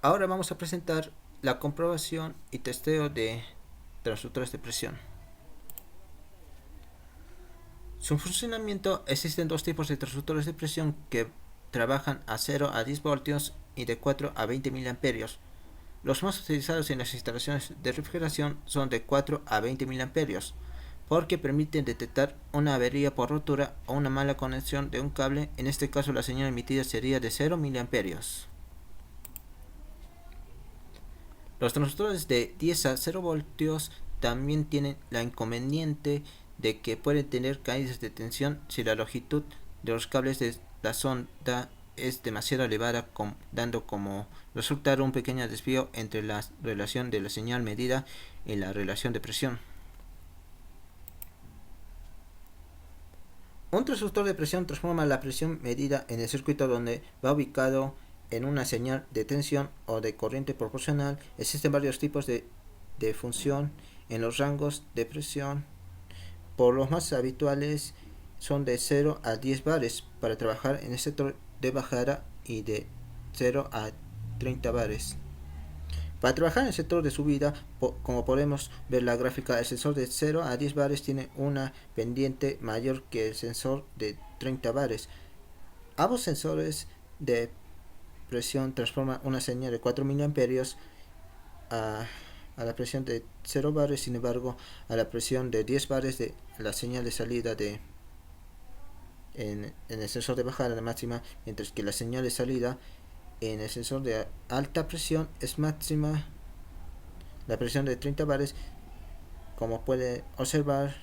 Ahora vamos a presentar la comprobación y testeo de transductores de presión. Su funcionamiento: existen dos tipos de transductores de presión que trabajan a 0 a 10 voltios y de 4 a 20 miliamperios. Los más utilizados en las instalaciones de refrigeración son de 4 a 20 miliamperios, porque permiten detectar una avería por rotura o una mala conexión de un cable. En este caso la señal emitida sería de 0 miliamperios. Los transductores de 10 a 0 voltios también tienen la inconveniente de que pueden tener caídas de tensión si la longitud de los cables de la sonda es demasiado elevada, dando como resultado un pequeño desvío entre la relación de la señal medida y la relación de presión. Un transductor de presión transforma la presión medida en el circuito donde va ubicado en una señal de tensión o de corriente proporcional. Existen varios tipos de función en los rangos de presión. Por los más habituales son de 0 a 10 bares para trabajar en el sector de bajada y de 0 a 30 bares. Para trabajar en el sector de subida, como podemos ver en la gráfica, el sensor de 0 a 10 bares tiene una pendiente mayor que el sensor de 30 bares. Ambos sensores de presión transforman una señal de 4 miliamperios a la presión de 0 bares. Sin embargo, a la presión de 10 bares de la señal de salida en el sensor de bajada máxima, mientras que la señal de salida en el sensor de alta presión es máxima. La presión de 30 bares, como puede observar,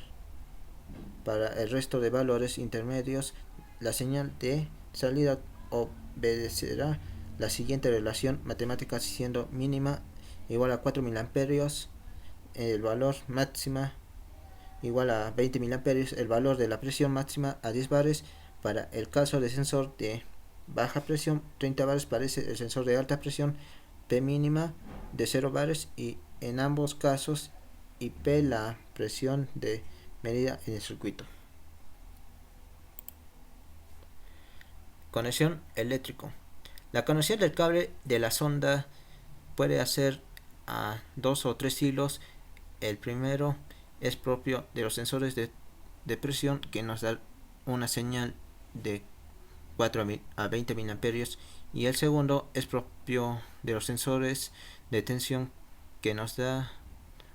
para el resto de valores intermedios, la señal de salida obedecerá la siguiente relación matemática, siendo mínima igual a 4 miliamperios, el valor máxima igual a 20 miliamperios, el valor de la presión máxima a 10 bares. Para el caso de sensor de baja presión, 30 bares parece el sensor de alta presión, P mínima de 0 bares, y en ambos casos IP la presión de medida en el circuito. Conexión eléctrico. La conexión del cable de la sonda puede hacer a 2 o 3 hilos. El primero es propio de los sensores de presión, que nos da una señal de 4 a 20 miliamperios, y el segundo es propio de los sensores de tensión, que nos da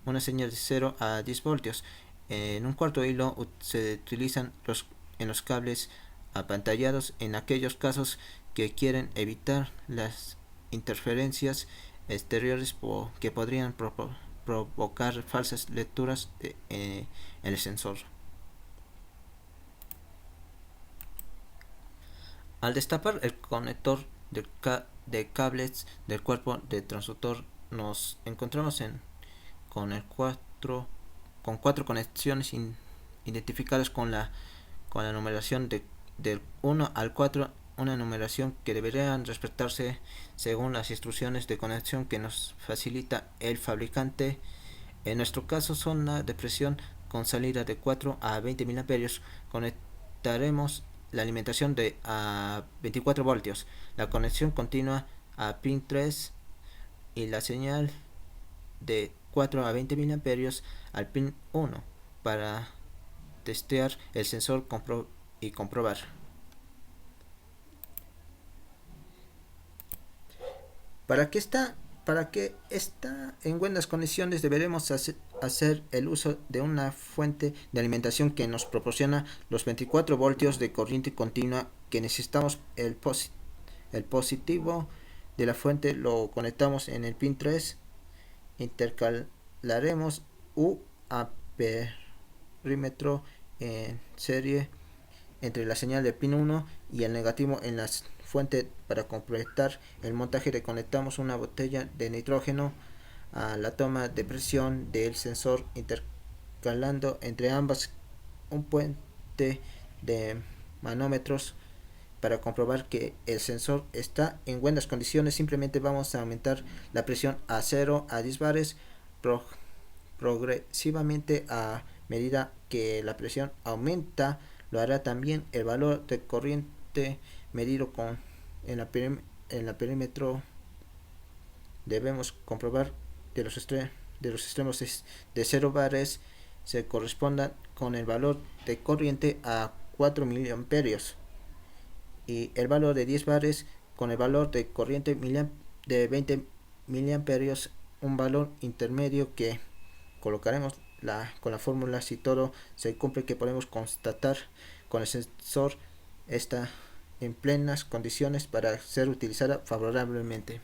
una señal de 0 a 10 voltios. En un cuarto hilo se utilizan en los cables apantallados en aquellos casos que quieren evitar las interferencias exteriores que podrían provocar falsas lecturas en el sensor. Al destapar el conector de cables del cuerpo de transductor, nos encontramos con cuatro conexiones identificadas con la numeración del 1 al 4, una numeración que deberían respetarse según las instrucciones de conexión que nos facilita el fabricante. En nuestro caso, sonda de presión con salida de 4 a 20 miliamperios. Conectaremos la alimentación de a 24 voltios, la conexión continua a pin 3 y la señal de 4 a 20 miliamperios al pin 1 para testear el sensor y comprobar. Para que está en buenas condiciones, deberemos hacer el uso de una fuente de alimentación que nos proporciona los 24 voltios de corriente continua que necesitamos. El positivo de la fuente lo conectamos en el pin 3. Intercalaremos U a perímetro en serie entre la señal del pin 1 y el negativo en la fuente. Para completar el montaje, le conectamos una botella de nitrógeno a la toma de presión del sensor, intercalando entre ambas un puente de manómetros. Para comprobar que el sensor está en buenas condiciones, simplemente vamos a aumentar la presión a 0 a 10 bares progresivamente. A medida que la presión aumenta, lo hará también el valor de corriente medido en la perímetro debemos comprobar que los extremos de 0 bares se correspondan con el valor de corriente a 4 miliamperios y el valor de 10 bares con el valor de corriente de 20 miliamperios, un valor intermedio que colocaremos con la fórmula. Si todo se cumple, que podemos constatar con el sensor está en plenas condiciones para ser utilizada favorablemente.